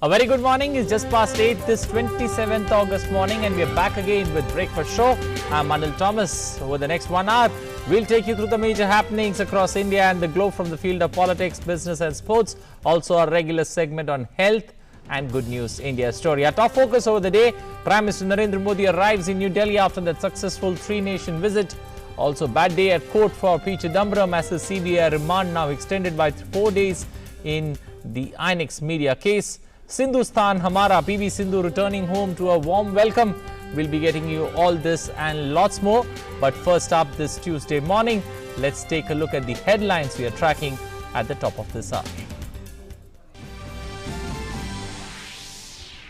A very good morning. It's just past 8 this 27th August morning and we are back again with Breakfast Show. I'm Anil Thomas. Over the next 1 hour, we'll take you through the major happenings across India and the globe from the field of politics, business and sports. Also a regular segment on health and Good News India story. Our top focus over the day, Prime Minister Narendra Modi arrives in New Delhi after that successful three-nation visit. Also bad day at court for P. Chidambaram as the CBI remand now extended by 4 days in the INX media case. Sindhu Stan Hamara, PV Sindhu returning home to a warm welcome. We'll be getting you all this and lots more. But first up this Tuesday morning, let's take a look at the headlines we are tracking at the top of this hour.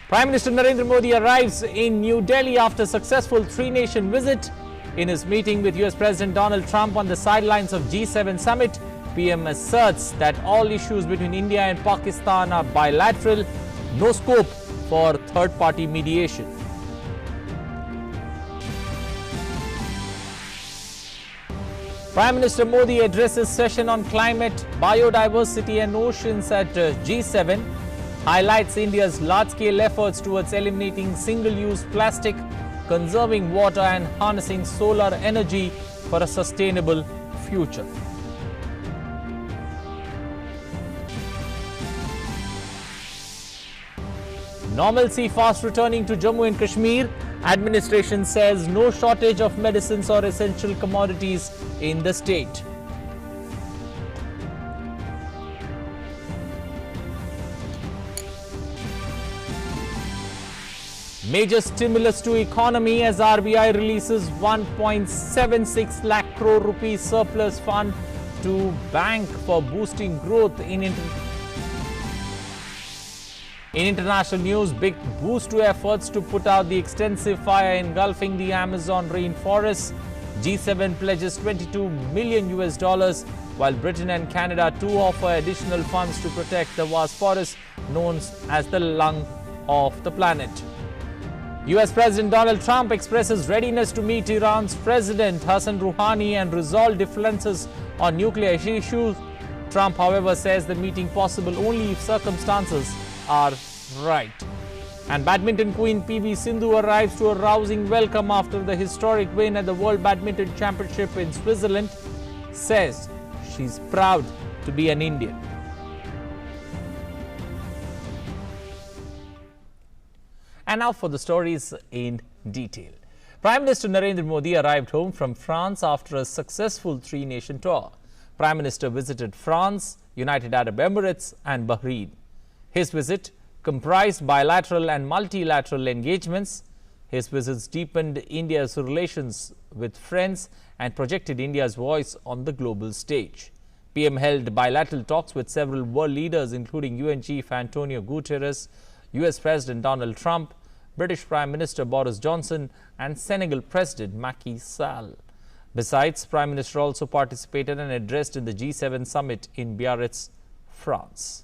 Prime Minister Narendra Modi arrives in New Delhi after a successful three-nation visit. In his meeting with US President Donald Trump on the sidelines of G7 summit, PM asserts that all issues between India and Pakistan are bilateral, no scope for third-party mediation. Prime Minister Modi addresses session on climate, biodiversity and oceans at G7, highlights India's large-scale efforts towards eliminating single-use plastic, conserving water and harnessing solar energy for a sustainable future. Normalcy fast returning to Jammu and Kashmir. Administration says no shortage of medicines or essential commodities in the state. Major stimulus to economy as RBI releases 1.76 lakh crore rupees surplus fund to bank for boosting growth in international news. Big boost to efforts to put out the extensive fire engulfing the Amazon rainforest. G7 pledges $22 million, while Britain and Canada too offer additional funds to protect the vast forest known as the lung of the planet. US President Donald Trump expresses readiness to meet Iran's President Hassan Rouhani and resolve differences on nuclear issues. Trump, however, says the meeting possible only if circumstances are right. And badminton queen PV Sindhu arrives to a rousing welcome after the historic win at the World Badminton Championship in Switzerland. Says she's proud to be an Indian. And now for the stories in detail. Prime Minister Narendra Modi arrived home from France after a successful three-nation tour. Prime Minister visited France, United Arab Emirates and Bahrain. His visit comprised bilateral and multilateral engagements. His visits deepened India's relations with friends and projected India's voice on the global stage. PM held bilateral talks with several world leaders including UN Chief Antonio Guterres, US President Donald Trump, British Prime Minister Boris Johnson and Senegal President Macky Sall. Besides, Prime Minister also participated and addressed in the G7 summit in Biarritz, France.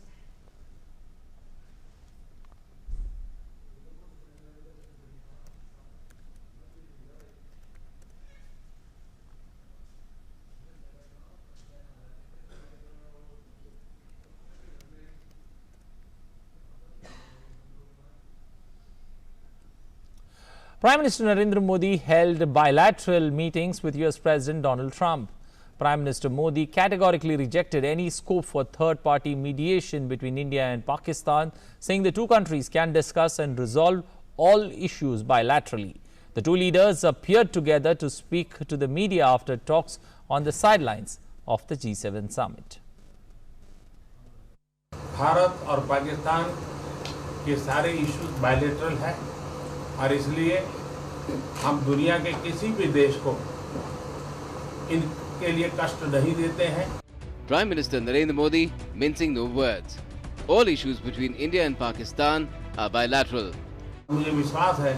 Prime Minister Narendra Modi held bilateral meetings with US President Donald Trump. Prime Minister Modi categorically rejected any scope for third-party mediation between India and Pakistan, saying the two countries can discuss and resolve all issues bilaterally. The two leaders appeared together to speak to the media after talks on the sidelines of the G7 summit. Bharat और पाकिस्तान के सारे issues bilateral हैं और इसलिए हम दुनिया के किसी भी देश को इनके लिए कष्ट नहीं देते हैं. Prime Minister Narendra Modi mincing no words. All issues between India and Pakistan are bilateral. मुझे विश्वास है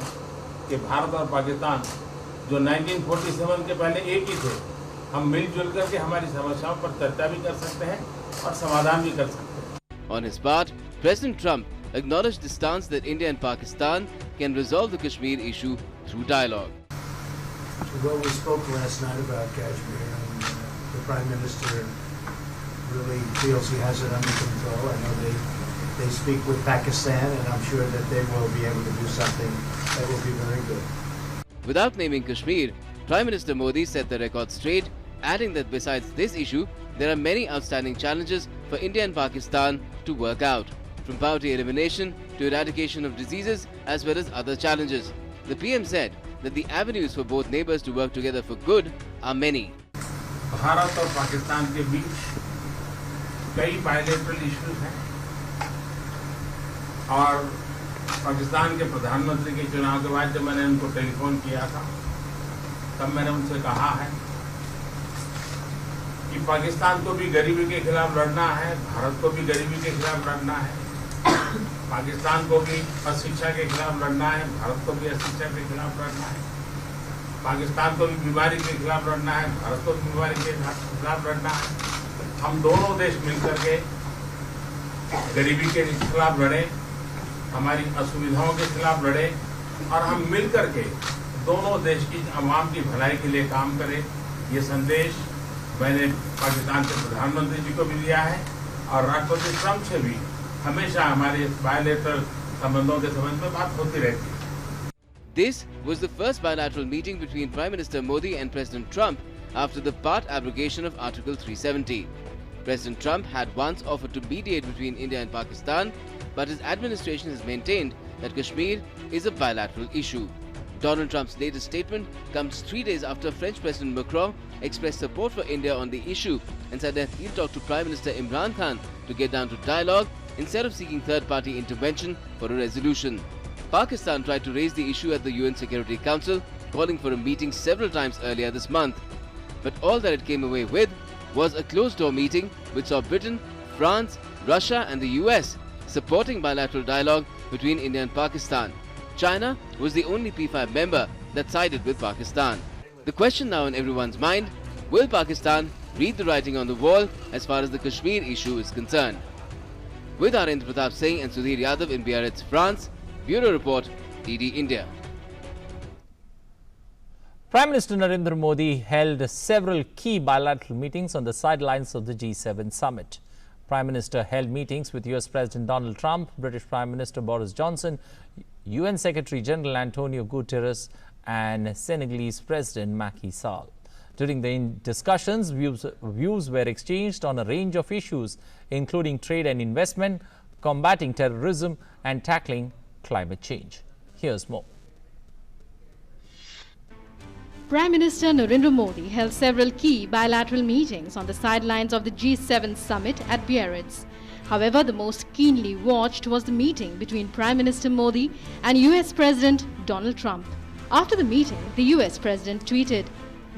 कि भारत और पाकिस्तान जो 1947 के पहले एक ही थे, हम मिलजुल करके हमारी समस्याओं पर चर्चा भी कर सकते हैं और समाधान भी कर सकते हैं. On his part, President Trump acknowledged the stance that India and Pakistan can resolve the Kashmir issue through dialogue. Well, we spoke last night about Kashmir, and the Prime Minister really feels he has it under control. I know they they speak with Pakistan, and I'm sure that they will be able to do something that will be very good. Without naming Kashmir, Prime Minister Modi set the record straight, adding that besides this issue, there are many outstanding challenges for India and Pakistan to work out, from poverty elimination to eradication of diseases as well as other challenges. The PM said that the avenues for both neighbours to work together for good are many. Bharat और पाकिस्तान के बीच कई bilateral issues हैं और पाकिस्तान के प्रधानमंत्री के चुनाव के बाद जब मैंने उनको टेलीफोन किया था तब मैंने उनसे कहा है कि पाकिस्तान को भी गरीबी के खिलाफ लड़ना है, भारत को भी गरीबी के खिलाफ लड़ना है, पाकिस्तान को भी अशिक्षा के खिलाफ लड़ना है, भारत को भी अशिक्षा के खिलाफ लड़ना है, पाकिस्तान को भी बीमारी के खिलाफ लड़ना है, भारत को भी बीमारी के खिलाफ लड़ना है। हम दोनों देश मिलकर के गरीबी के खिलाफ लड़े, हमारी असुविधाओं के खिलाफ लड़े और हम मिलकर के दोनों देश की आवाम की भलाई के लिए काम करें। ये संदेश मैंने पाकिस्तान के प्रधानमंत्री जी को भी दिया है और राष्ट्रपति ट्रंप से भी हमेशा हमारे बायलैटरल संबंधों के संबंध में बात होती रहती है। This was the first bilateral meeting between Prime Minister Modi and President Trump after the part abrogation of Article 370. President Trump had once offered to mediate between India and Pakistan, but his administration has maintained that Kashmir is a bilateral issue. Donald Trump's latest statement comes 3 days after French President Macron expressed support for India on the issue and said that he'll talk to Prime Minister Imran Khan to get down to dialogue instead of seeking third-party intervention for a resolution. Pakistan tried to raise the issue at the UN Security Council, calling for a meeting several times earlier this month. But all that it came away with was a closed-door meeting which saw Britain, France, Russia and the US supporting bilateral dialogue between India and Pakistan. China was the only P5 member that sided with Pakistan. The question now in everyone's mind, will Pakistan read the writing on the wall as far as the Kashmir issue is concerned? With Arendra Pratap Singh and Sudhir Yadav in Biarritz, France, Bureau Report, DD India. Prime Minister Narendra Modi held several key bilateral meetings on the sidelines of the G7 summit. Prime Minister held meetings with US President Donald Trump, British Prime Minister Boris Johnson, UN Secretary General Antonio Guterres and Senegalese President Macky Sall. During the discussions, views were exchanged on a range of issues, including trade and investment, combating terrorism and tackling climate change. Here's more. Prime Minister Narendra Modi held several key bilateral meetings on the sidelines of the G7 summit at Biarritz. However, the most keenly watched was the meeting between Prime Minister Modi and US President Donald Trump. After the meeting, the US President tweeted,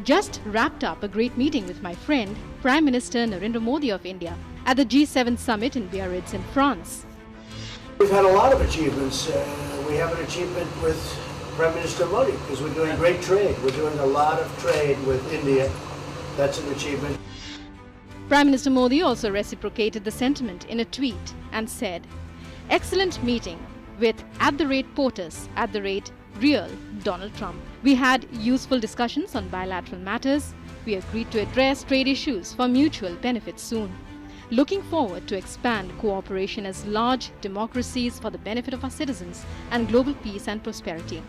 "Just wrapped up a great meeting with my friend, Prime Minister Narendra Modi of India, at the G7 summit in Biarritz in France." We've had a lot of achievements. We have an achievement with Prime Minister Modi because we're doing great trade. We're doing a lot of trade with India. That's an achievement. Prime Minister Modi also reciprocated the sentiment in a tweet and said, "Excellent meeting with @POTUS, @real Donald Trump. We had useful discussions on bilateral matters. We agreed to address trade issues for mutual benefit soon. Looking forward to expand cooperation as large democracies for the benefit of our citizens and global peace and prosperity."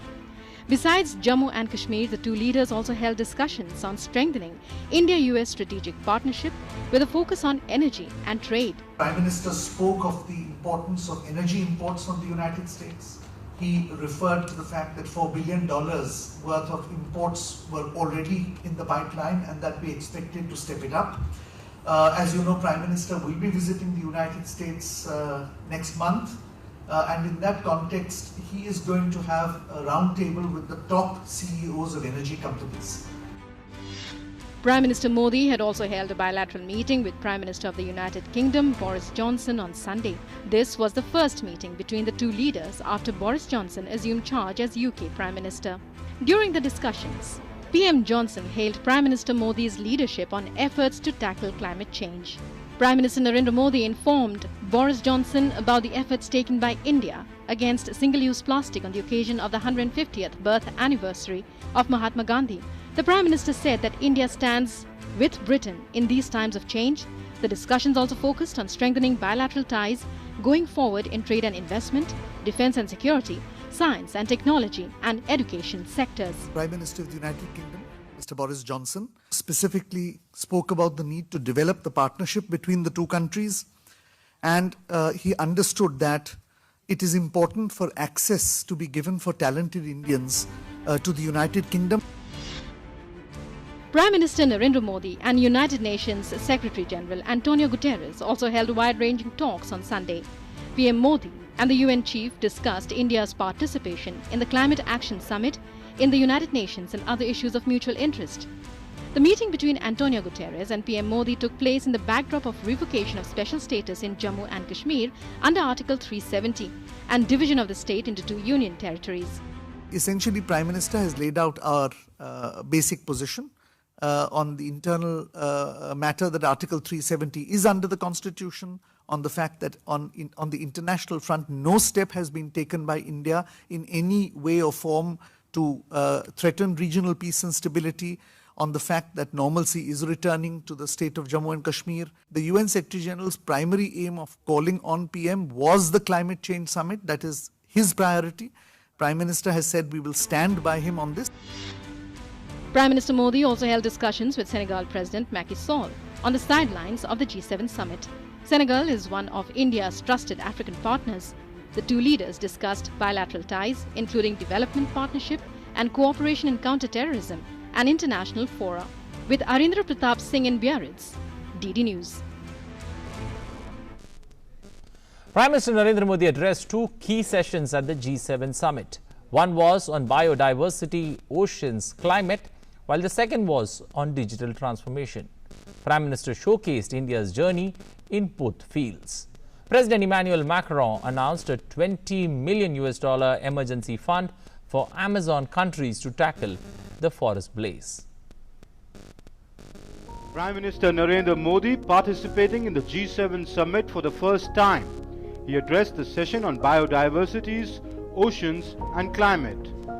Besides Jammu and Kashmir, the two leaders also held discussions on strengthening India-US strategic partnership with a focus on energy and trade. Prime Minister spoke of the importance of energy imports from the United States. He referred to the fact that $4 billion worth of imports were already in the pipeline and that we expected to step it up. As you know, Prime Minister will be visiting the United States next month. And in that context, he is going to have a roundtable with the top CEOs of energy companies. Prime Minister Modi had also held a bilateral meeting with Prime Minister of the United Kingdom, Boris Johnson, on Sunday. This was the first meeting between the two leaders after Boris Johnson assumed charge as UK Prime Minister. During the discussions, PM Johnson hailed Prime Minister Modi's leadership on efforts to tackle climate change. Prime Minister Narendra Modi informed Boris Johnson about the efforts taken by India against single-use plastic on the occasion of the 150th birth anniversary of Mahatma Gandhi. The Prime Minister said that India stands with Britain in these times of change. The discussions also focused on strengthening bilateral ties going forward in trade and investment, defense and security, science and technology, and education sectors. Prime Minister of the United Kingdom, Mr. Boris Johnson, specifically spoke about the need to develop the partnership between the two countries, and he understood that it is important for access to be given for talented Indians to the United Kingdom. Prime Minister Narendra Modi and United Nations Secretary General Antonio Guterres also held wide-ranging talks on Sunday. PM Modi and the UN chief discussed India's participation in the Climate Action Summit, in the United Nations and other issues of mutual interest. The meeting between Antonio Guterres and PM Modi took place in the backdrop of revocation of special status in Jammu and Kashmir under Article 370 and division of the state into two union territories. Essentially, Prime Minister has laid out our basic position on the internal matter that Article 370 is under the Constitution, on the fact that on the international front, no step has been taken by India in any way or form to threaten regional peace and stability, on the fact that normalcy is returning to the state of Jammu and Kashmir. The UN Secretary General's primary aim of calling on PM was the climate change summit. That is his priority. Prime Minister has said we will stand by him on this. Prime Minister Modi also held discussions with Senegal President Macky Sall on the sidelines of the G7 summit. Senegal is one of India's trusted African partners. The two leaders discussed bilateral ties, including development partnership and cooperation in counter-terrorism and international fora. With Arindra Pratap Singh in Biarritz, DD News. Prime Minister Narendra Modi addressed two key sessions at the G7 summit. One was on biodiversity, oceans, climate, while the second was on digital transformation. Prime Minister showcased India's journey in both fields. President Emmanuel Macron announced a $20 million emergency fund for Amazon countries to tackle the forest blaze. Prime Minister Narendra Modi participating in the G7 summit for the first time. He addressed the session on biodiversities, oceans and climate.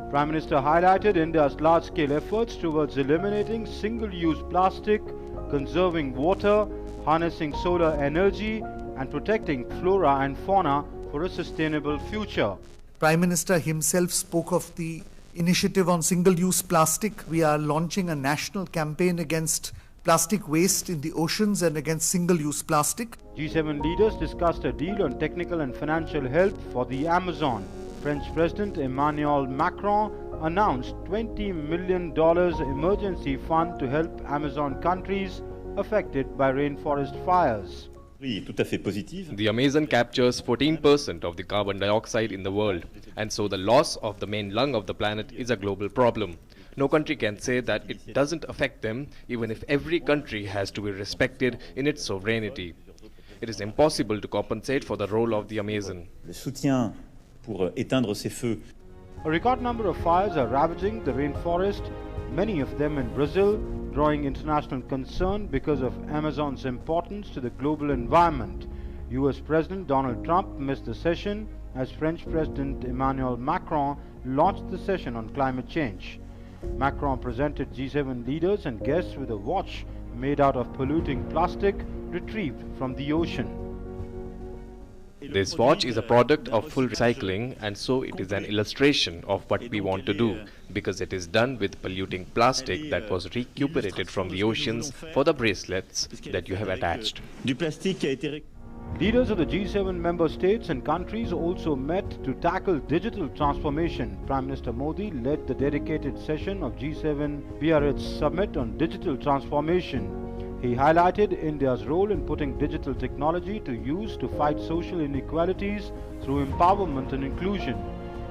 Prime Minister highlighted India's large-scale efforts towards eliminating single-use plastic, conserving water, harnessing solar energy and protecting flora and fauna for a sustainable future. Prime Minister himself spoke of the initiative on single-use plastic. We are launching a national campaign against plastic waste in the oceans and against single-use plastic. G7 leaders discussed a deal on technical and financial help for the Amazon. French President Emmanuel Macron announced $20 million emergency fund to help Amazon countries affected by rainforest fires. The Amazon captures 14% of the carbon dioxide in the world, and so the loss of the main lung of the planet is a global problem. No country can say that it doesn't affect them, even if every country has to be respected in its sovereignty. It is impossible to compensate for the role of the Amazon. A record number of fires are ravaging the rainforest, many of them in Brazil, drawing international concern because of Amazon's importance to the global environment. US President Donald Trump missed the session as French President Emmanuel Macron launched the session on climate change. Macron presented G7 leaders and guests with a watch made out of polluting plastic retrieved from the ocean. This watch is a product of full recycling, and so it is an illustration of what we want to do, because it is done with polluting plastic that was recuperated from the oceans for the bracelets that you have attached. Leaders of the G7 member states and countries also met to tackle digital transformation. Prime Minister Modi led the dedicated session of G7 Biarritz Summit on digital transformation. He highlighted India's role in putting digital technology to use to fight social inequalities through empowerment and inclusion.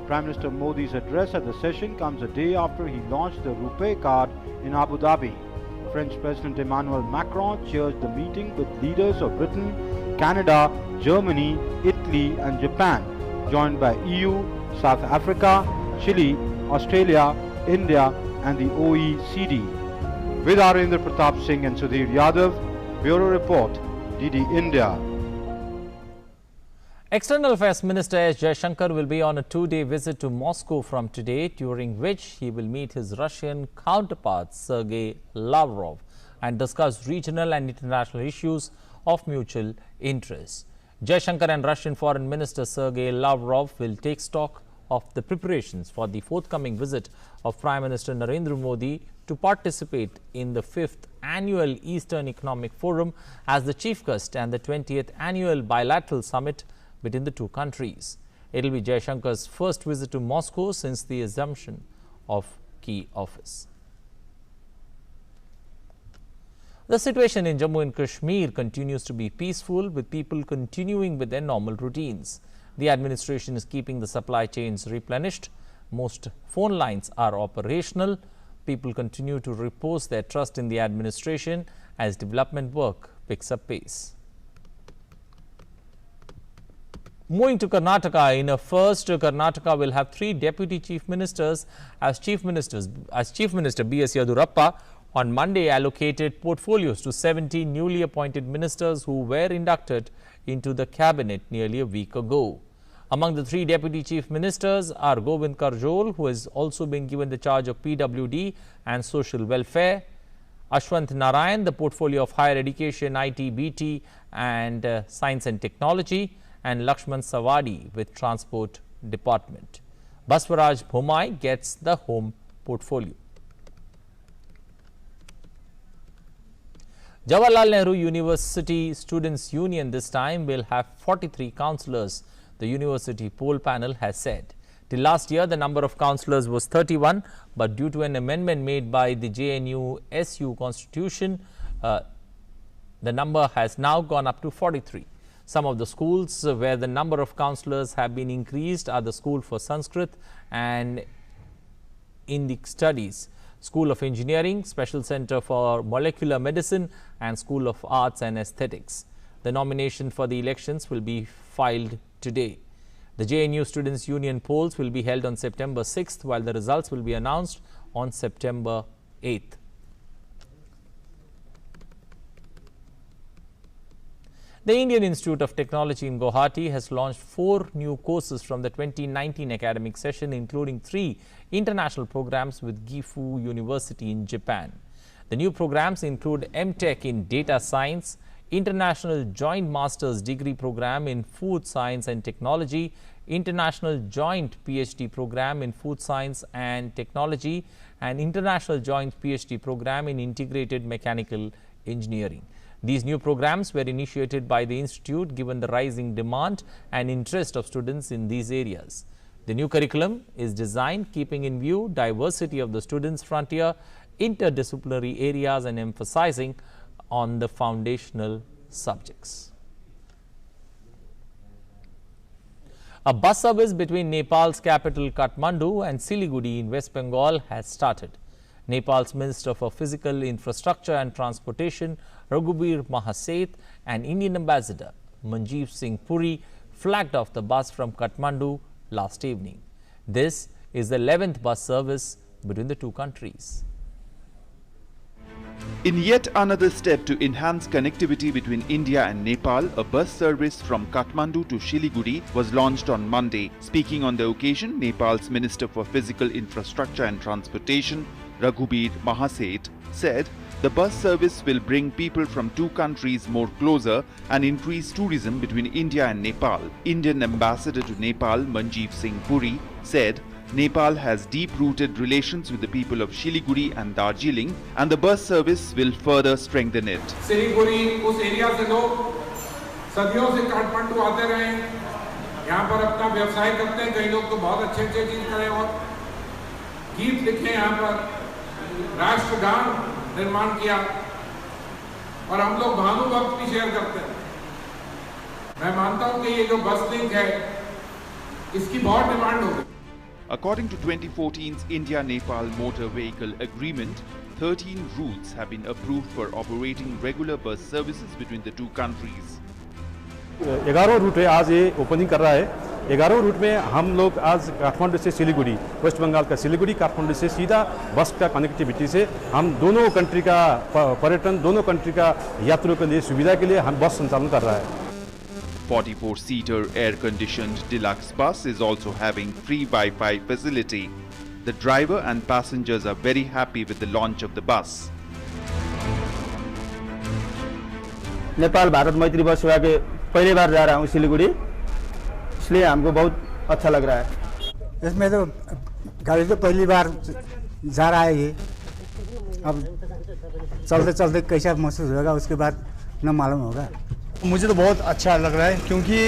Prime Minister Modi's address at the session comes a day after he launched the RuPay card in Abu Dhabi. French President Emmanuel Macron chaired the meeting with leaders of Britain, Canada, Germany, Italy and Japan, joined by EU, South Africa, Chile, Australia, India and the OECD. With Arindra Pratap Singh and Sudhir Yadav, Bureau Report, DD India. External Affairs Minister S. Jaishankar will be on a two-day visit to Moscow from today, during which he will meet his Russian counterpart Sergei Lavrov and discuss regional and international issues of mutual interest. Jaishankar and Russian Foreign Minister Sergei Lavrov will take stock of the preparations for the forthcoming visit of Prime Minister Narendra Modi to participate in the 5th Annual Eastern Economic Forum as the chief guest and the 20th Annual Bilateral Summit between the two countries. It will be Jaishankar's first visit to Moscow since the assumption of key office. The situation in Jammu and Kashmir continues to be peaceful, with people continuing with their normal routines. The administration is keeping the supply chains replenished. Most phone lines are operational. People continue to repose their trust in the administration as development work picks up pace. Moving to Karnataka, in a first, Karnataka will have 3 deputy chief ministers as Chief Minister B.S. Yadurappa on Monday allocated portfolios to 70 newly appointed ministers who were inducted into the cabinet nearly a week ago. Among the 3 deputy chief ministers are Govind Karjol, who has also been given the charge of PWD and social welfare, Ashwant Narayan, the portfolio of higher education, IT, BT and science and technology, and Lakshman Sawadi with transport department. Baswaraj Bhumai gets the home portfolio. Jawaharlal Nehru University Students' Union this time will have 43 councillors, the university poll panel has said. Till last year, the number of councillors was 31, but due to an amendment made by the JNU-SU constitution, the number has now gone up to 43. Some of the schools where the number of councillors have been increased are the School for Sanskrit and Indic Studies, School of Engineering, Special Center for Molecular Medicine and School of Arts and Aesthetics. The nomination for the elections will be filed today. The JNU Students' Union polls will be held on September 6th, while the results will be announced on September 8th. The Indian Institute of Technology in Guwahati has launched 4 new courses from the 2019 academic session, including 3 international programs with Gifu University in Japan. The new programs include M.Tech in Data Science, International Joint Master's Degree Program in Food Science and Technology, International Joint PhD Program in Food Science and Technology, and International Joint PhD Program in Integrated Mechanical Engineering. These new programs were initiated by the Institute given the rising demand and interest of students in these areas. The new curriculum is designed keeping in view diversity of the students' frontier, interdisciplinary areas and emphasizing on the foundational subjects. A bus service between Nepal's capital Kathmandu and Siliguri in West Bengal has started. Nepal's Minister for Physical Infrastructure and Transportation, Raghubir Mahaseth, and Indian Ambassador Manjeev Singh Puri flagged off the bus from Kathmandu last evening. This is the 11th bus service between the two countries. In yet another step to enhance connectivity between India and Nepal, a bus service from Kathmandu to Siliguri was launched on Monday. Speaking on the occasion, Nepal's Minister for Physical Infrastructure and Transportation, Raghubir Mahaseth, said the bus service will bring people from two countries more closer and increase tourism between India and Nepal. Indian Ambassador to Nepal, Manjeev Singh Puri, said Nepal has deep-rooted relations with the people of Siliguri and Darjeeling, and the bus service will further strengthen it. Siliguri, उस area से लोग सदियों से काठमांडू आते रहे, यहाँ पर अपना व्यवसाय करते हैं, कई लोग तो बहुत अच्छे-अच्छे चीज करें और गीत लिखे यहाँ पर, राष्ट्रगान निर्माण किया और हम लोग भानुभक्त भी शेयर करते हैं। मैं मानता हूँ कि ये जो बस लिंक है, इसकी बहुत डिमांड होगी। According to 2014's India-Nepal Motor Vehicle Agreement, 13 routes have been approved for operating regular bus services between the two countries. 11 root है आज ये ओपनिंग कर रहा है। 11 रूट में हम लोग आज काठमांडू से सिलीगुड़ी, वेस्ट बंगाल का सिलीगुड़ी, काठमांडू से सीधा बस का कनेक्टिविटी से हम दोनों कंट्री का पर्यटन, दोनों कंट्री का यात्रियों के लिए सुविधा के लिए हम बस संचालन कर रहा है। 44-seater air-conditioned deluxe bus is also having free Wi-Fi facility. The driver and passengers are very happy with the launch of the bus. Nepal Bharat मैत्री बस सेवा के पहली बार जा रहा हूँ सिलीगुड़ी, इसलिए हमको बहुत अच्छा लग रहा है। इसमें तो गाड़ी तो पहली बार जा रहा है ये, अब चलते चलते कैसा महसूस होगा उसके बाद न मालूम होगा। मुझे तो बहुत अच्छा लग रहा है क्योंकि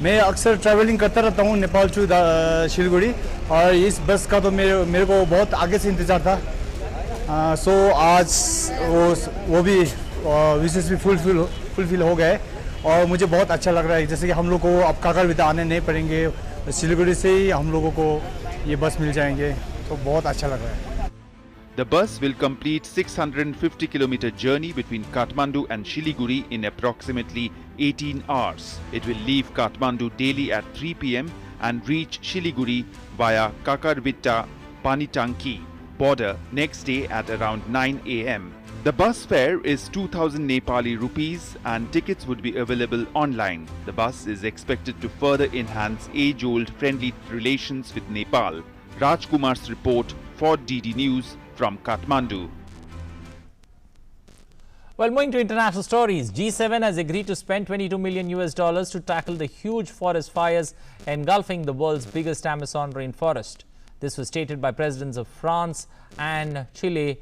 मैं अक्सर ट्रैवलिंग करता रहता हूँ नेपाल टू सिलीगुड़ी, और इस बस का तो मेरे को बहुत आगे से इंतज़ार था। सो आज वो भी विशेष भी फुलफिल हो गए और मुझे बहुत अच्छा लग रहा है। जैसे कि हम लोग को अब काकरविता आने नहीं पड़ेंगे, सिलीगुड़ी से ही हम लोगों को ये बस मिल जाएंगे, तो बहुत अच्छा लग रहा है। The bus will complete 650 km journey between Kathmandu and Siliguri in approximately 18 hours. It will leave Kathmandu daily at 3 p.m. and reach Siliguri via Kakarvitta Panitanki border next day at around 9 a.m. The bus fare is 2000 Nepali rupees and tickets would be available online. The bus is expected to further enhance age-old friendly relations with Nepal. Rajkumar's report for DD News from Kathmandu. Well, moving to international stories, G7 has agreed to spend $22 million to tackle the huge forest fires engulfing the world's biggest Amazon rainforest. This was stated by presidents of France and Chile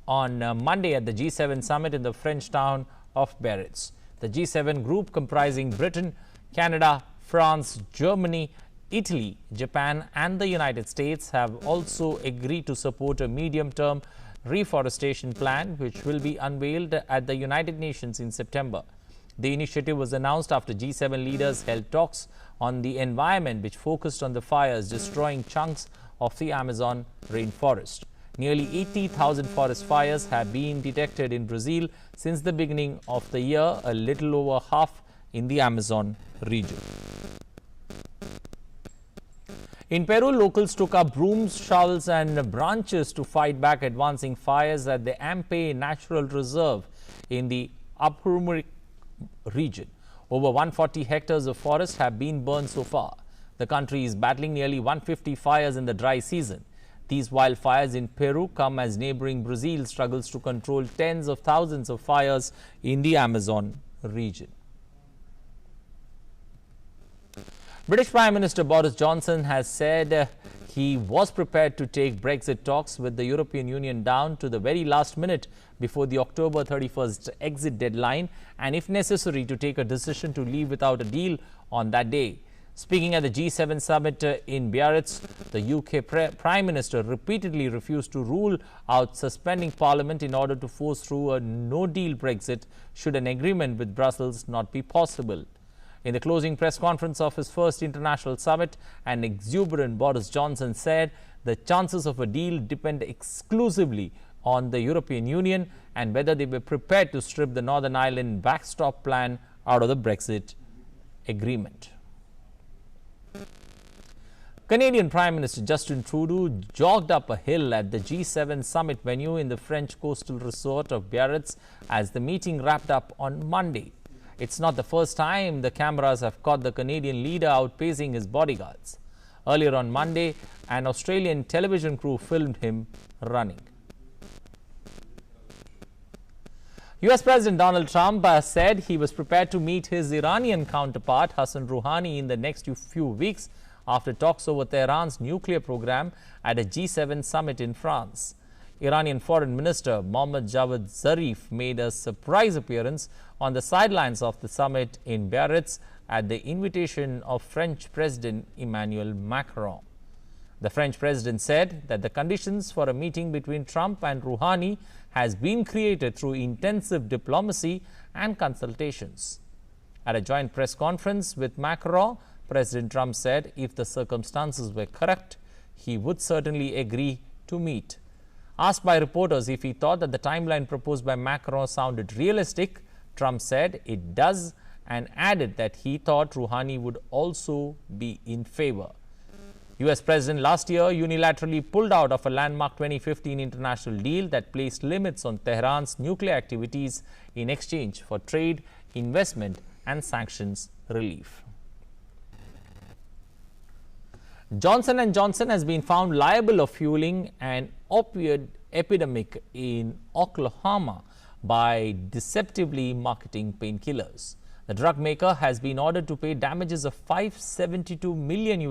on Monday at the G7 summit in the French town of Biarritz. The G7 group, comprising Britain, Canada, France, Germany, Italy, Japan and the United States, have also agreed to support a medium-term reforestation plan which will be unveiled at the United Nations in September. The initiative was announced after G7 leaders held talks on the environment which focused on the fires destroying chunks of the Amazon rainforest. Nearly 80,000 forest fires have been detected in Brazil since the beginning of the year, a little over half in the Amazon region. In Peru, locals took up brooms, shovels and branches to fight back advancing fires at the Ampe Natural Reserve in the Apurimac region. Over 140 hectares of forest have been burned so far. The country is battling nearly 150 fires in the dry season. These wildfires in Peru come as neighboring Brazil struggles to control tens of thousands of fires in the Amazon region. British Prime Minister Boris Johnson has said he was prepared to take Brexit talks with the European Union down to the very last minute before the October 31st exit deadline, and if necessary to take a decision to leave without a deal on that day. Speaking at the G7 summit in Biarritz, the UK Prime Minister repeatedly refused to rule out suspending Parliament in order to force through a no-deal Brexit should an agreement with Brussels not be possible. In the closing press conference of his first international summit, an exuberant Boris Johnson said the chances of a deal depend exclusively on the European Union and whether they were prepared to strip the Northern Ireland backstop plan out of the Brexit agreement. Canadian Prime Minister Justin Trudeau jogged up a hill at the G7 summit venue in the French coastal resort of Biarritz as the meeting wrapped up on Monday. It's not the first time the cameras have caught the Canadian leader outpacing his bodyguards. Earlier on Monday, an Australian television crew filmed him running. US President Donald Trump said he was prepared to meet his Iranian counterpart Hassan Rouhani in the next few weeks after talks over Tehran's nuclear program at a G7 summit in France. Iranian Foreign Minister Mohammad Javad Zarif made a surprise appearance on the sidelines of the summit in Biarritz at the invitation of French President Emmanuel Macron. The French president said that the conditions for a meeting between Trump and Rouhani has been created through intensive diplomacy and consultations. At a joint press conference with Macron, President Trump said if the circumstances were correct, he would certainly agree to meet. Asked by reporters if he thought that the timeline proposed by Macron sounded realistic, Trump said it does and added that he thought Rouhani would also be in favor. US President last year unilaterally pulled out of a landmark 2015 international deal that placed limits on Tehran's nuclear activities in exchange for trade, investment and sanctions relief. Johnson & Johnson has been found liable of fueling an opioid epidemic in Oklahoma by deceptively marketing painkillers. The drug maker has been ordered to pay damages of $572 million,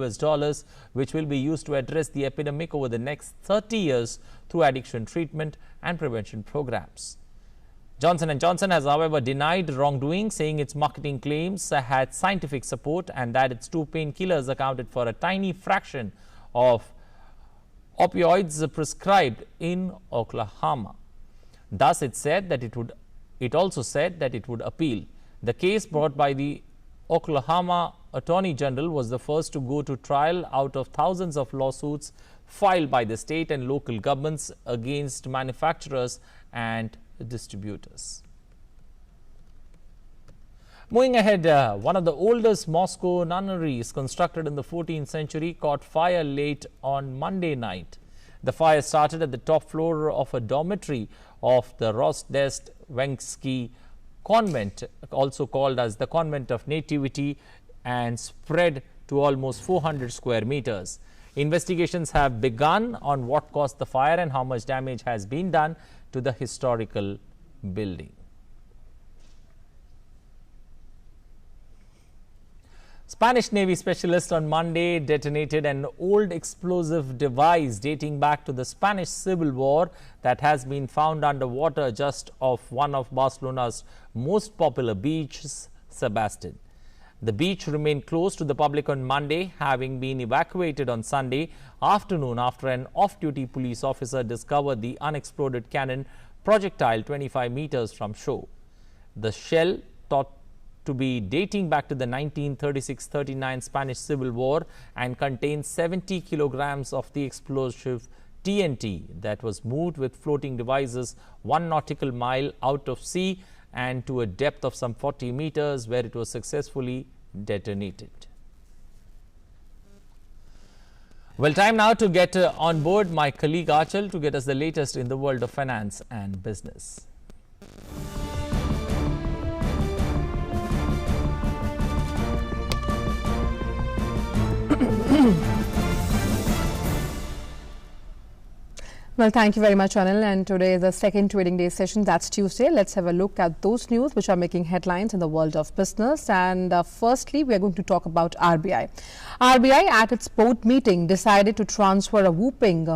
which will be used to address the epidemic over the next 30 years through addiction treatment and prevention programs. Johnson & Johnson has, however, denied wrongdoing, saying its marketing claims had scientific support and that its two painkillers accounted for a tiny fraction of opioids prescribed in Oklahoma. Thus, it also said that it would appeal. The case brought by the Oklahoma Attorney General was the first to go to trial out of thousands of lawsuits filed by the state and local governments against manufacturers and distributors. Moving ahead, one of the oldest Moscow nunneries constructed in the 14th century caught fire late on Monday night. The fire started at the top floor of a dormitory of the Rostest-Vensky Convent, also called as the Convent of Nativity, and spread to almost 400 square meters. Investigations have begun on what caused the fire and how much damage has been done to the historical building. Spanish Navy specialists on Monday detonated an old explosive device dating back to the Spanish Civil War that has been found underwater just off one of Barcelona's most popular beaches, Sebastian. The beach remained closed to the public on Monday, having been evacuated on Sunday afternoon after an off-duty police officer discovered the unexploded cannon projectile 25 meters from shore. The shell, thought to be dating back to the 1936-39 Spanish Civil War, and contains 70 kilograms of the explosive TNT that was moved with floating devices 1 nautical mile out of sea and to a depth of some 40 meters, where it was successfully detonated. Well, time now to get on board my colleague Achal to get us the latest in the world of finance and business. Well, thank you very much, Anil. And today is the second trading day session. That's Tuesday. Let's have a look at those news which are making headlines in the world of business. And firstly, we are going to talk about RBI. RBI at its board meeting decided to transfer a whooping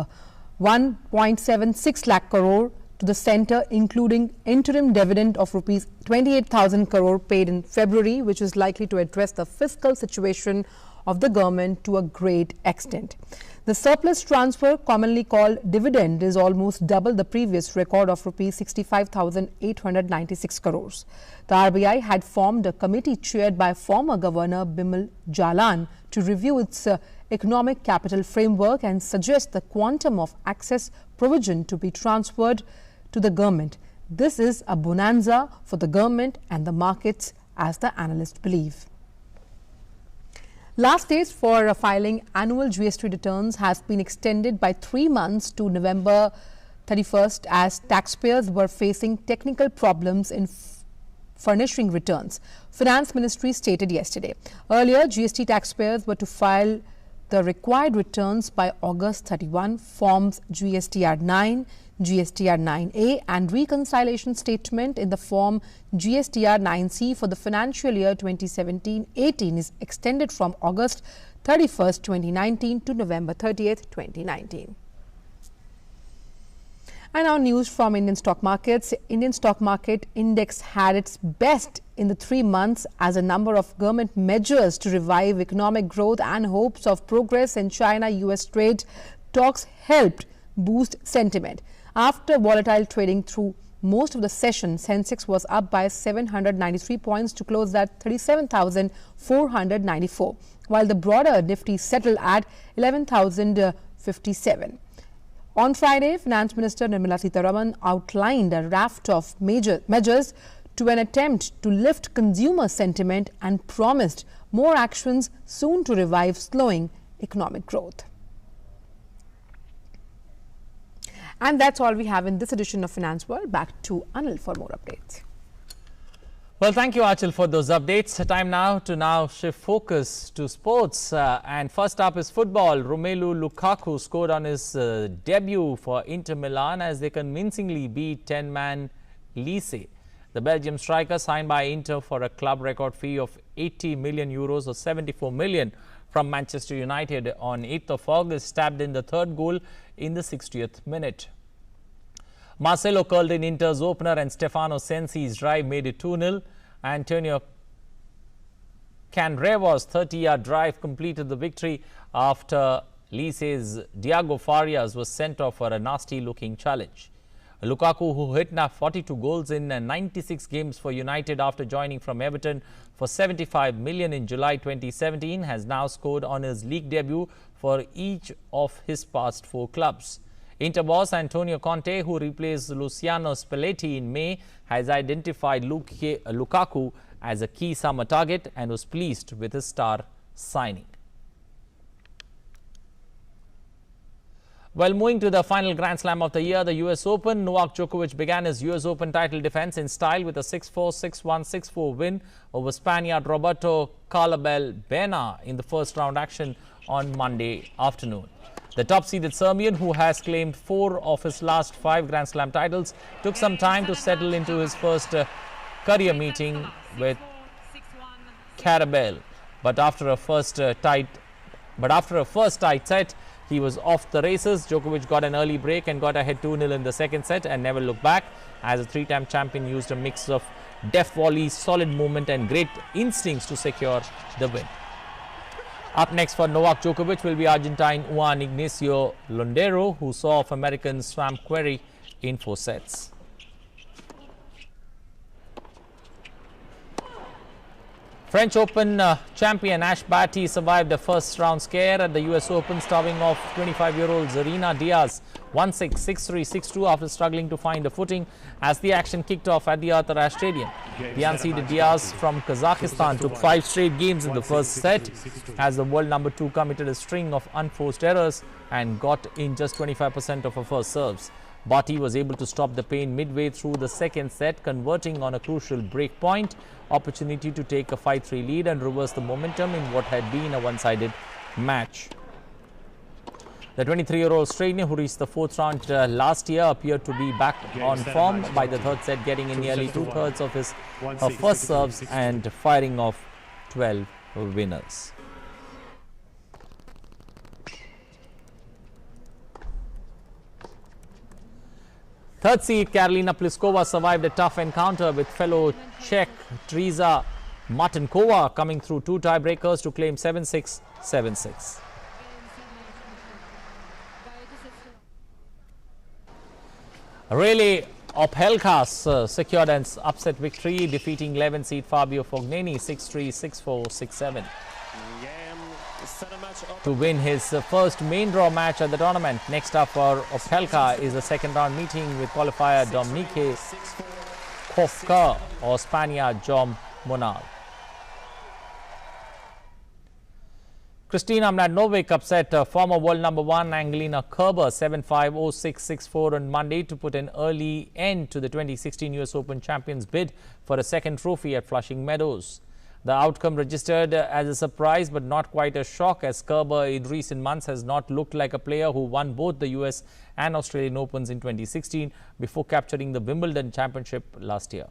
1.76 lakh crore to the centre, including interim dividend of rupees 28,000 crore paid in February, which is likely to address the fiscal situation of the government to a great extent. The surplus transfer, commonly called dividend, is almost double the previous record of rupees 65,896 crores. The RBI had formed a committee chaired by former Governor Bimal Jalan to review its economic capital framework and suggest the quantum of access provision to be transferred to the government. This is a bonanza for the government and the markets, as the analysts believe. Last days for filing annual GST returns has been extended by 3 months to November 31st as taxpayers were facing technical problems in furnishing returns. Finance Ministry stated yesterday. Earlier, GST taxpayers were to file the required returns by August 31, forms GSTR 9, GSTR 9A and reconciliation statement in the form GSTR 9C for the financial year 2017-18 is extended from August 31st, 2019 to November 30th, 2019. And now news from Indian stock markets. Indian stock market index had its best in the 3 months as a number of government measures to revive economic growth and hopes of progress in China-US trade talks helped boost sentiment. After volatile trading through most of the session, Sensex was up by 793 points to close at 37,494, while the broader Nifty settled at 11,057. On Friday, Finance Minister Nirmala Sitharaman outlined a raft of major measures to an attempt to lift consumer sentiment and promised more actions soon to revive slowing economic growth. And that's all we have in this edition of Finance World. Back to Anil for more updates. Well, thank you, Achal, for those updates. Time now to shift focus to sports. And first up is football. Romelu Lukaku scored on his debut for Inter Milan as they convincingly beat 10-man Lecce. The Belgium striker, signed by Inter for a club record fee of 80 million euros or 74 million from Manchester United on 8th of August, stabbed in the third goal in the 60th minute. Marcelo curled in Inter's opener and Stefano Sensi's drive made it 2-0. Antonio Candreva's 30-yard drive completed the victory after Lice's Diego Farias was sent off for a nasty-looking challenge. Lukaku, who hit 42 goals in 96 games for United after joining from Everton for 75 million in July 2017, has now scored on his league debut for each of his past 4 clubs. Inter boss Antonio Conte, who replaced Luciano Spalletti in May, has identified Lukaku as a key summer target and was pleased with his star signing. Well, moving to the final Grand Slam of the year, the US Open, Novak Djokovic began his US Open title defense in style with a 6-4, 6-1, 6-4 win over Spaniard Roberto Carlebel Bena in the first round action on Monday afternoon. The top-seeded Serbian, who has claimed 4 of his last 5 Grand Slam titles, took some time to settle into his first career meeting with Carabel. But after a first tight set, he was off the races. Djokovic got an early break and got ahead 2-0 in the second set and never looked back, as a 3-time champion used a mix of deft volleys, solid movement and great instincts to secure the win. Up next for Novak Djokovic will be Argentine Juan Ignacio Londero, who saw off American Sam Querrey in 4 sets. French Open champion Ash Barty survived the first round scare at the US Open, staving off 25-year-old Zarina Diaz 1-6, 6-3, 6-2 after struggling to find a footing as the action kicked off at the Arthur Ashe Stadium. The unseeded Diaz from Kazakhstan took 5 straight games in the first set as the world number 2 committed a string of unforced errors and got in just 25% of her first serves. Barty was able to stop the pain midway through the second set, converting on a crucial break point opportunity to take a 5-3 lead and reverse the momentum in what had been a one-sided match. The 23-year-old Australian, who reached the 4th round last year, appeared to be back on form by the third set, getting in nearly 2/3 of her first serves and firing off 12 winners. Third seed Karolina Pliskova survived a tough encounter with fellow Czech Teresa Martinkova, coming through 2 tiebreakers to claim 7-6, 7-6. Really, Opelka secured an upset victory, defeating 11 seed Fabio Fognini 6-3, 6-4, 6-7. To win his first main draw match at the tournament. Next up for Opelka is a second round meeting with qualifier Dominique Kofka or Spaniard Jom Monal. Kristina Mladenovic upset former world number 1 Angelina Kerber 7-5, 0-6, 6-4 on Monday to put an early end to the 2016 US Open champions bid for a second trophy at Flushing Meadows. The outcome registered as a surprise but not quite a shock, as Kerber in recent months has not looked like a player who won both the US and Australian Opens in 2016 before capturing the Wimbledon championship last year.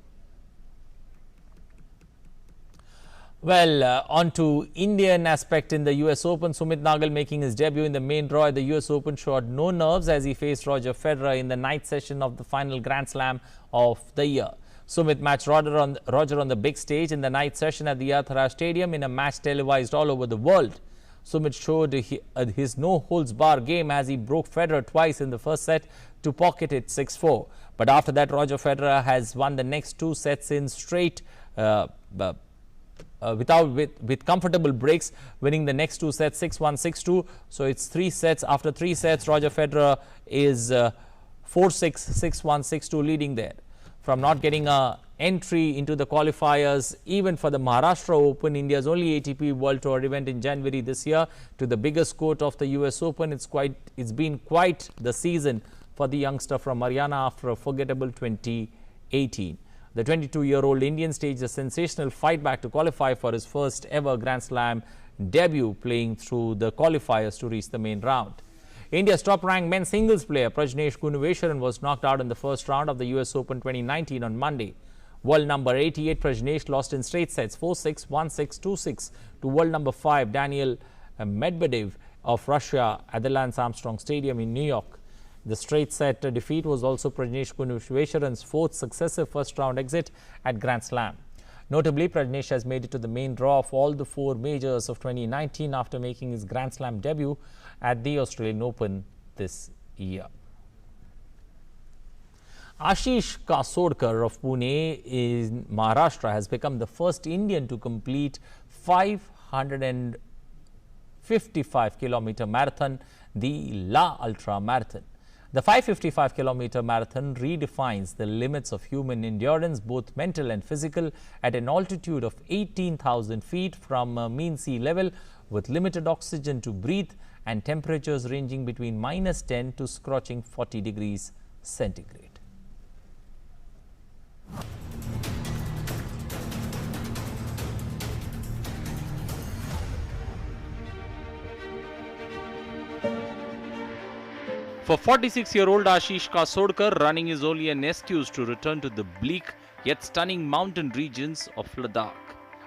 Well, on to Indian aspect in the US Open. Sumit Nagal, making his debut in the main draw at the US Open, showed no nerves as he faced Roger Federer in the ninth session of the final Grand Slam of the year. Sumit matched Roger on the big stage in the ninth session at the Arthur Ashe Stadium in a match televised all over the world. Sumit showed his no-holds-barred game as he broke Federer twice in the first set to pocket it 6-4. But after that, Roger Federer has won the next 2 sets in straight with comfortable breaks, winning the next 2 sets 6-1, 6-2. So it's 3 sets. After 3 sets, Roger Federer is 4-6, 6-1, 6-2 leading there. From not getting an entry into the qualifiers even for the Maharashtra Open, India's only ATP World Tour event in January this year, to the biggest court of the US Open, it's been quite the season for the youngster from Haryana after a forgettable 2018. The 22-year-old Indian staged a sensational fight back to qualify for his first ever Grand Slam debut, playing through the qualifiers to reach the main round. India's top-ranked men's singles player Prajnesh Gunaweshwaran was knocked out in the first round of the US Open 2019 on Monday. World number 88 Prajnesh lost in straight sets 4-6, 1-6, 2-6 to world number 5 Daniel Medvedev of Russia at the Lance Armstrong Stadium in New York. The straight set defeat was also Prajnesh Gunneswaran's fourth successive first round exit at Grand Slam. Notably, Prajnesh has made it to the main draw of all the 4 majors of 2019 after making his Grand Slam debut at the Australian Open this year. Ashish Kasodkar of Pune in Maharashtra has become the first Indian to complete 555-kilometer marathon, the La Ultra Marathon. The 555-kilometer marathon redefines the limits of human endurance, both mental and physical, at an altitude of 18,000 feet from mean sea level, with limited oxygen to breathe and temperatures ranging between -10 to scorching 40 degrees centigrade. For 46-year-old Ashish Kasodkar, running is only an excuse to return to the bleak yet stunning mountain regions of Ladakh.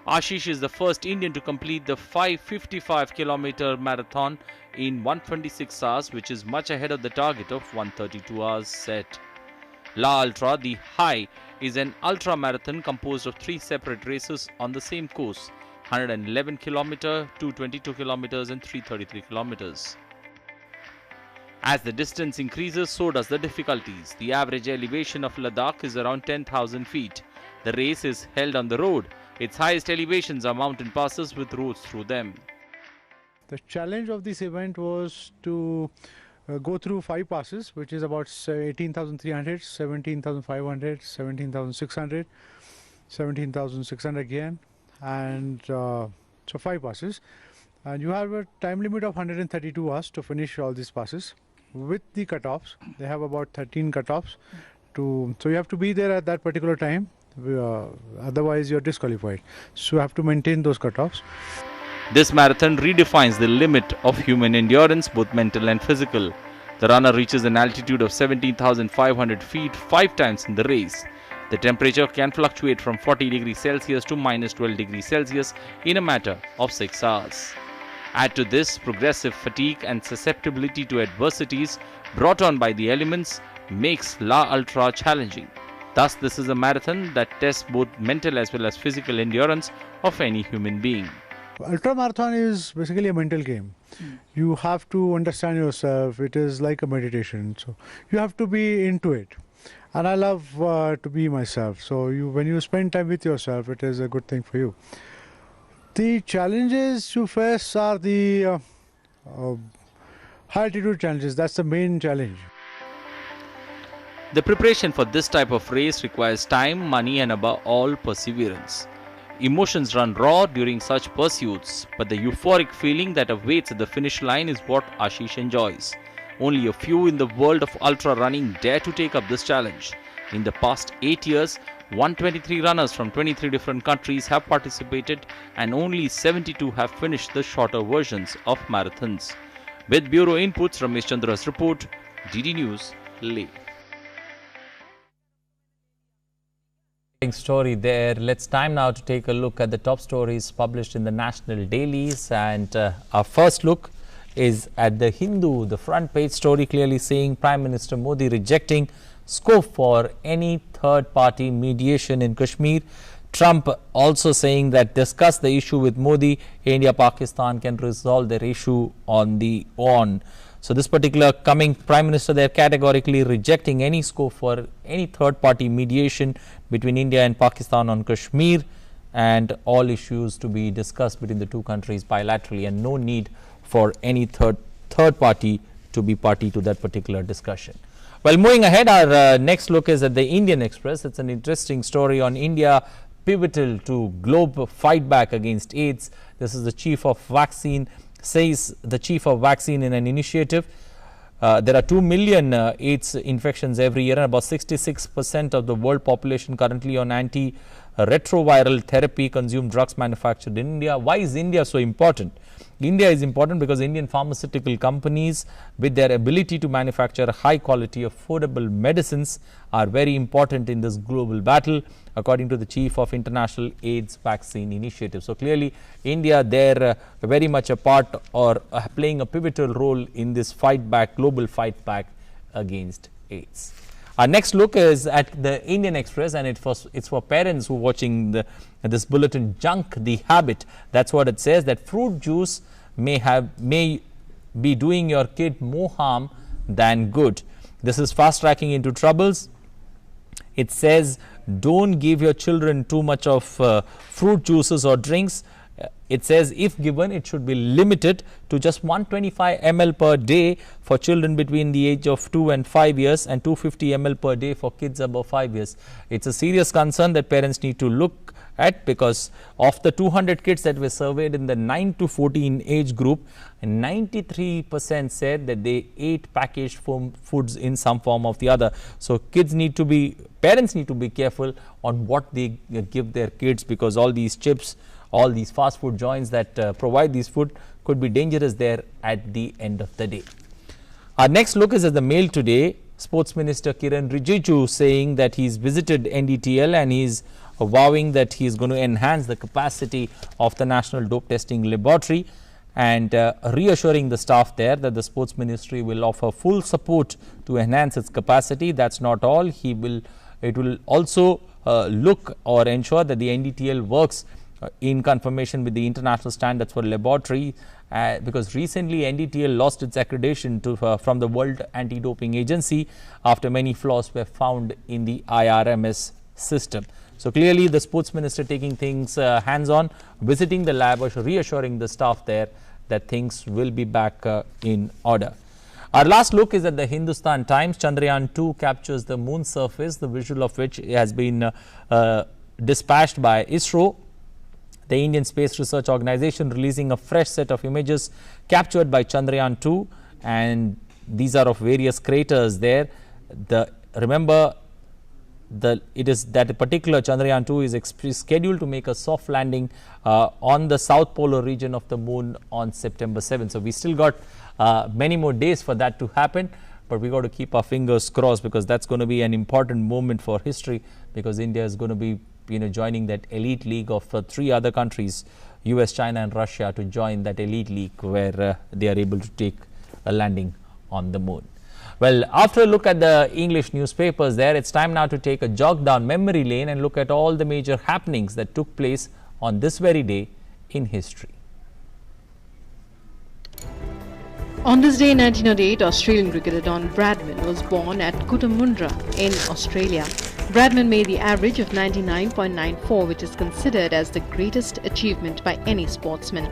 Ashish is the first Indian to complete the 555-kilometer marathon in 126 hours, which is much ahead of the target of 132 hours set. La Ultra, the High, is an ultra marathon composed of 3 separate races on the same course: 111 km, 222 km and 333 km. As the distance increases, so does the difficulties. The average elevation of Ladakh is around 10,000 feet. The race is held on the road. Its highest elevations are mountain passes with roads through them. The challenge of this event was to go through 5 passes, which is about 18,300, 17,500, 17,600, 17,600 again, and so 5 passes. And you have a time limit of 132 hours to finish all these passes. With the cutoffs, they have about 13 cutoffs. So you have to be there at that particular time, otherwise you're disqualified. So you have to maintain those cutoffs. This marathon redefines the limit of human endurance, both mental and physical. The runner reaches an altitude of 17,500 feet 5 times in the race. The temperature can fluctuate from 40 degrees Celsius to -12 degrees Celsius in a matter of 6 hours. Add to this progressive fatigue and susceptibility to adversities brought on by the elements makes La Ultra challenging. Thus, this is a marathon that tests both mental as well as physical endurance of any human being. Ultra marathon is basically a mental game. You have to understand yourself. It is like a meditation. So you have to be into it. And I love to be myself. So when you spend time with yourself, it is a good thing for you. The challenges you face are the high altitude challenges. That's the main challenge. The preparation for this type of race requires time, money and above all perseverance. Emotions run raw during such pursuits, but the euphoric feeling that awaits at the finish line is what Ashish enjoys. Only a few in the world of ultra running dare to take up this challenge. In the past 8 years, 123 runners from 23 different countries have participated and only 72 have finished the shorter versions of marathons. With Bureau Inputs, Ramesh Chandra's report, DD News, Leh. Story there. Let's time now to take a look at the top stories published in the national dailies, and our first look is at the Hindu. The front page story clearly saying Prime Minister Modi rejecting scope for any third-party mediation in Kashmir. Trump also saying that discuss the issue with Modi, India, Pakistan can resolve their issue on the own. So this particular coming Prime Minister, they are categorically rejecting any scope for any third-party mediation between India and Pakistan on Kashmir, and all issues to be discussed between the two countries bilaterally, and no need for any third party to be party to that particular discussion. Well, moving ahead, our next look is at the Indian Express. It's an interesting story on India pivotal to globe fight back against AIDS. This is the chief of vaccine, says the chief of vaccine in an initiative. There are 2 million AIDS infections every year, and about 66% of the world population currently on anti-retroviral therapy consume drugs manufactured in India. Why is India so important? India is important because Indian pharmaceutical companies, with their ability to manufacture high quality affordable medicines, are very important in this global battle, according to the chief of International AIDS Vaccine Initiative. So clearly India there very much a part or playing a pivotal role in this fight back, global fight back against AIDS. Our next look is at the Indian Express, and it's for parents who are watching this bulletin. Junk the habit. That's what it says, that fruit juice may be doing your kid more harm than good. This is fast tracking into troubles. It says don't give your children too much of fruit juices or drinks. It says if given, it should be limited to just 125 ml per day for children between the age of 2 and 5 years and 250 ml per day for kids above 5 years. It's a serious concern that parents need to look at, because of the 200 kids that were surveyed in the 9 to 14 age group, 93% said that they ate packaged foods in some form or the other. So parents need to be careful on what they give their kids, because all these chips, all these fast food joints that provide these food could be dangerous there at the end of the day. Our next look is at the Mail today. Sports Minister Kiran Rijiju saying that he's visited NDTL and he's vowing that he's going to enhance the capacity of the National Dope Testing Laboratory, and reassuring the staff there that the Sports Ministry will offer full support to enhance its capacity. That's not all. It will also look or ensure that the NDTL works in confirmation with the international standards for laboratory, because recently NDTL lost its accreditation from the World Anti-Doping Agency after many flaws were found in the IRMS system. So clearly the Sports Minister taking things hands-on, visiting the lab, reassuring the staff there that things will be back in order. Our last look is at the Hindustan Times. Chandrayaan 2 captures the moon surface, the visual of which has been dispatched by ISRO. The Indian Space Research Organization releasing a fresh set of images captured by Chandrayaan 2, and these are of various craters there. Remember, it is that a particular Chandrayaan 2 is scheduled to make a soft landing on the south polar region of the moon on September 7th. So we still got many more days for that to happen, but we got to keep our fingers crossed, because that's going to be an important moment for history, because India is going to be joining that elite league of 3 other countries, US, China and Russia, to join that elite league where they are able to take a landing on the moon. Well, after a look at the English newspapers there, it's time now to take a jog down memory lane and look at all the major happenings that took place on this very day in history. On this day in 1908, Australian cricketer Don Bradman was born at Cootamundra in Australia. Bradman made the average of 99.94, which is considered as the greatest achievement by any sportsman.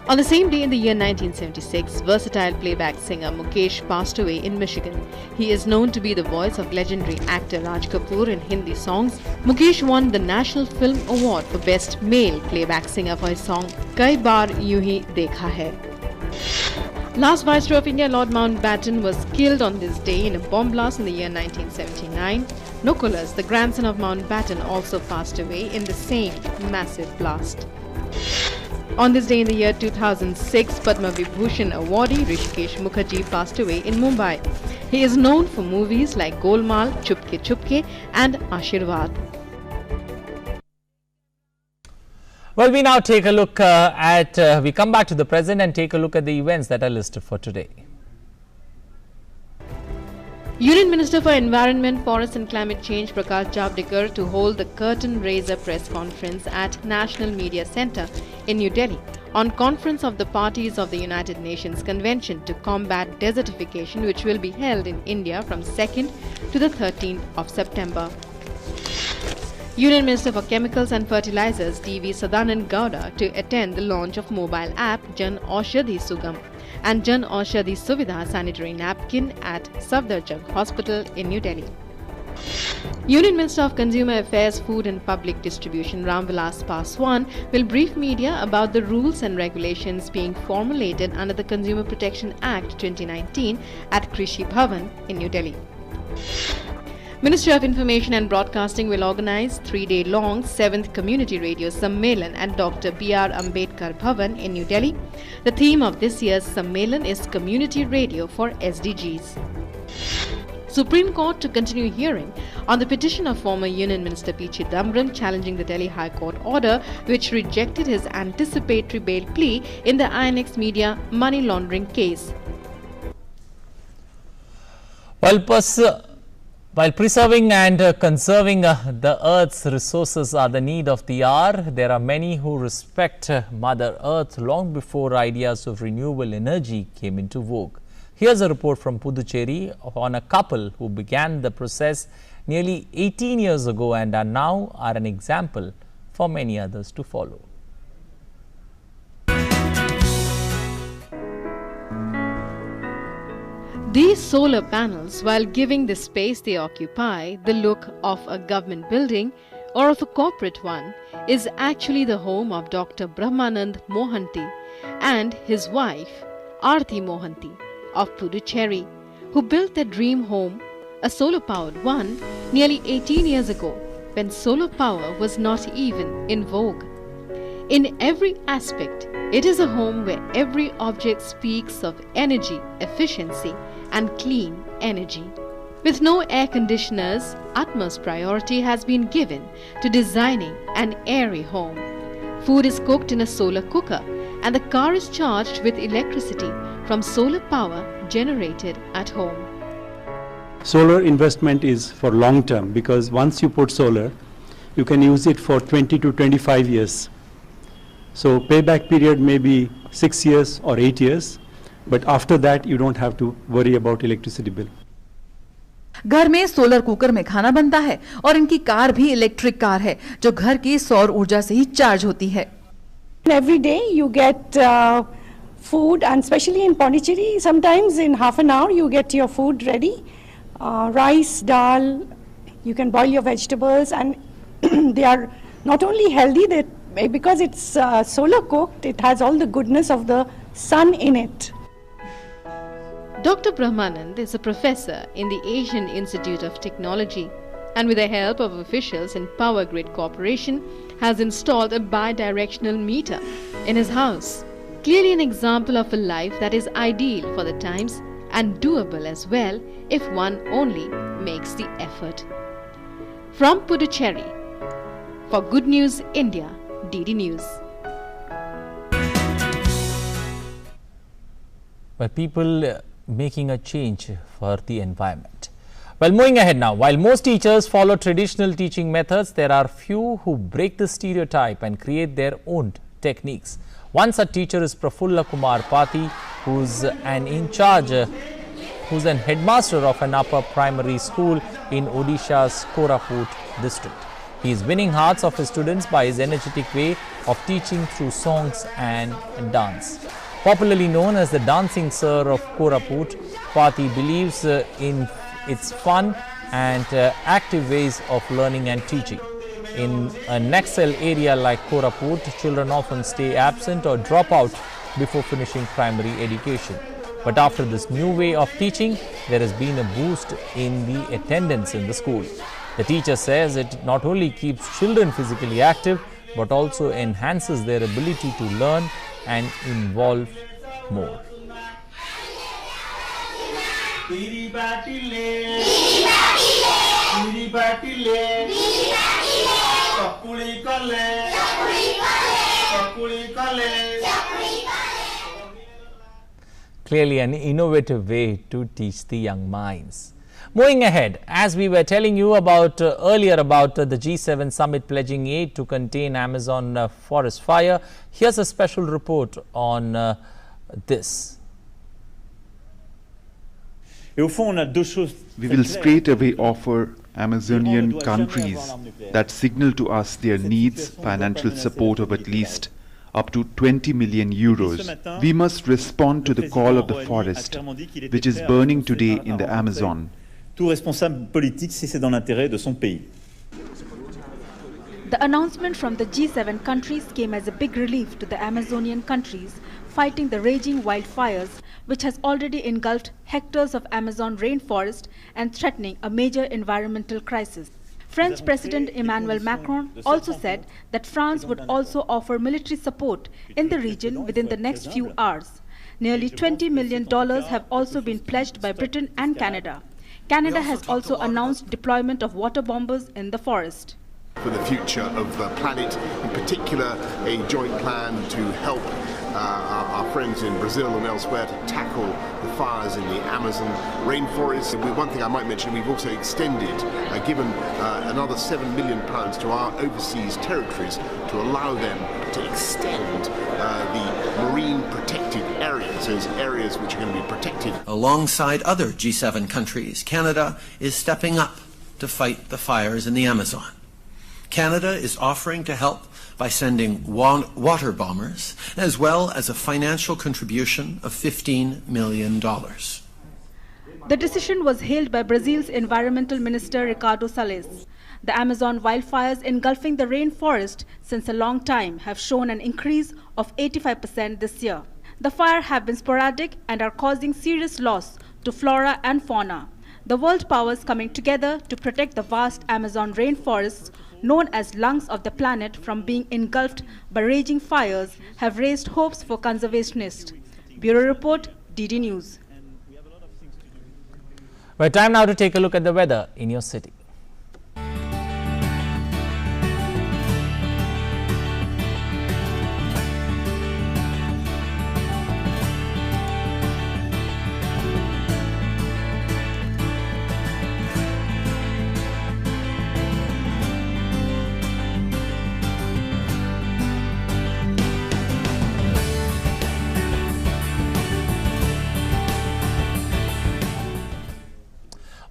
On the same day in the year 1976, versatile playback singer Mukesh passed away in Michigan. He is known to be the voice of legendary actor Raj Kapoor in Hindi songs. Mukesh won the National Film Award for Best Male Playback Singer for his song Kai Baar Yun Hi Dekha Hai. Last Viceroy of India, Lord Mountbatten, was killed on this day in a bomb blast in the year 1979. Nicholas, the grandson of Mountbatten, also passed away in the same massive blast. On this day in the year 2006, Padma Vibhushan awardee Rishikesh Mukherjee passed away in Mumbai. He is known for movies like Golmaal, Chupke Chupke and Ashirwad. Well, we now take a look we come back to the present and take a look at the events that are listed for today. Union Minister for Environment, Forest and Climate Change Prakash Javadekar to hold the curtain raiser press conference at National Media Centre in New Delhi on conference of the parties of the United Nations Convention to Combat Desertification, which will be held in India from 2nd to the 13th of September. Union Minister for Chemicals and Fertilizers D.V. Sadanand Gowda to attend the launch of mobile app Jan Aushadhi Sugam and Jan Aushadhi Suvidha sanitary napkin at Safdarjung Hospital in New Delhi. Union Minister of Consumer Affairs, Food and Public Distribution Ramvilas Paswan will brief media about the rules and regulations being formulated under the Consumer Protection Act 2019 at Krishi Bhavan in New Delhi. Ministry of Information and Broadcasting will organize 3-day-long 7th Community Radio Sammelan at Dr. B.R. Ambedkar Bhavan in New Delhi. The theme of this year's Sammelan is Community Radio for SDGs. Supreme Court to continue hearing on the petition of former Union Minister P. Chidambaram challenging the Delhi High Court order which rejected his anticipatory bail plea in the INX Media money laundering case. While preserving and conserving the Earth's resources are the need of the hour, there are many who respect Mother Earth long before ideas of renewable energy came into vogue. Here's a report from Puducherry on a couple who began the process nearly 18 years ago and are an example for many others to follow. These solar panels, while giving the space they occupy the look of a government building or of a corporate one, is actually the home of Dr. Brahmanand Mohanty and his wife Aarti Mohanty of Puducherry, who built their dream home, a solar-powered one, nearly 18 years ago when solar power was not even in vogue. In every aspect, it is a home where every object speaks of energy efficiency and clean energy. With no air conditioners, utmost priority has been given to designing an airy home. Food is cooked in a solar cooker and the car is charged with electricity from solar power generated at home. Solar investment is for long term because once you put solar, you can use it for 20 to 25 years. So payback period may be 6 years or 8 years. But after that, you don't have to worry about electricity bill. घर में solar cooker में खाना बनता है और इनकी car भी electric car है जो घर की सौर ऊर्जा से ही चार्ज होती है. Every day you get food, and especially in Pondicherry, sometimes in half an hour you get your food ready. Rice, dal, you can boil your vegetables, and they are not only healthy, because it's solar cooked, it has all the goodness of the sun in it. Dr. Brahmanand is a professor in the Asian Institute of Technology and with the help of officials in Power Grid Corporation has installed a bi-directional meter in his house. Clearly an example of a life that is ideal for the times and doable as well if one only makes the effort. From Puducherry, for Good News India, DD News. Well, people making a change for the environment. Well, moving ahead now, while most teachers follow traditional teaching methods, there are few who break the stereotype and create their own techniques. One such teacher is Prafulla Kumar Pati, who's an headmaster of an upper primary school in Odisha's Koraput district. He is winning hearts of his students by his energetic way of teaching through songs and dance. Popularly known as the Dancing Sir of Koraput, Pati believes in its fun and active ways of learning and teaching. In a Naxal area like Koraput, children often stay absent or drop out before finishing primary education. But after this new way of teaching, there has been a boost in the attendance in the school. The teacher says it not only keeps children physically active, but also enhances their ability to learn and involve more. Clearly an innovative way to teach the young minds. Moving ahead, as we were telling you about earlier about the G7 summit pledging aid to contain Amazon forest fire, here's a special report on this. We will straight away offer Amazonian countries that signal to us their needs financial support of at least up to 20 million euros. We must respond to the call of the forest, which is burning today in the Amazon. Tout responsable politique si c'est dans l'intérêt de son pays. The announcement from the G7 countries came as a big relief to the Amazonian countries fighting the raging wildfires, which has already engulfed hectares of Amazon rainforest and threatening a major environmental crisis. French President Emmanuel Macron also said that France would also offer military support in the region within the next few hours. Nearly $20 million have also been pledged by Britain and Canada. Canada has also announced deployment of water bombers in the forest. For the future of the planet, in particular a joint plan to help our friends in Brazil and elsewhere to tackle the fires in the Amazon rainforest. One thing I might mention, we've also extended, given another £7 million to our overseas territories to allow them to extend the marine protected areas, those areas which are going to be protected. Alongside other G7 countries, Canada is stepping up to fight the fires in the Amazon. Canada is offering to help by sending water bombers, as well as a financial contribution of $15 million. The decision was hailed by Brazil's Environmental Minister Ricardo Salles. The Amazon wildfires engulfing the rainforest since a long time have shown an increase of 85% this year. The fires have been sporadic and are causing serious loss to flora and fauna. The world powers coming together to protect the vast Amazon rainforests, known as lungs of the planet, from being engulfed by raging fires, have raised hopes for conservationists. Bureau Report, DD News. Well, time now to take a look at the weather in your city.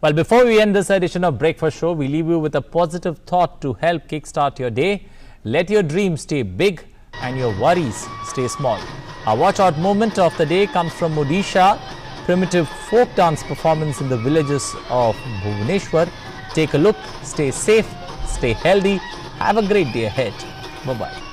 Well, before we end this edition of Breakfast Show, we leave you with a positive thought to help kickstart your day. Let your dreams stay big and your worries stay small. Our watch out moment of the day comes from Odisha, primitive folk dance performance in the villages of Bhubaneswar. Take a look, stay safe, stay healthy. Have a great day ahead. Bye-bye.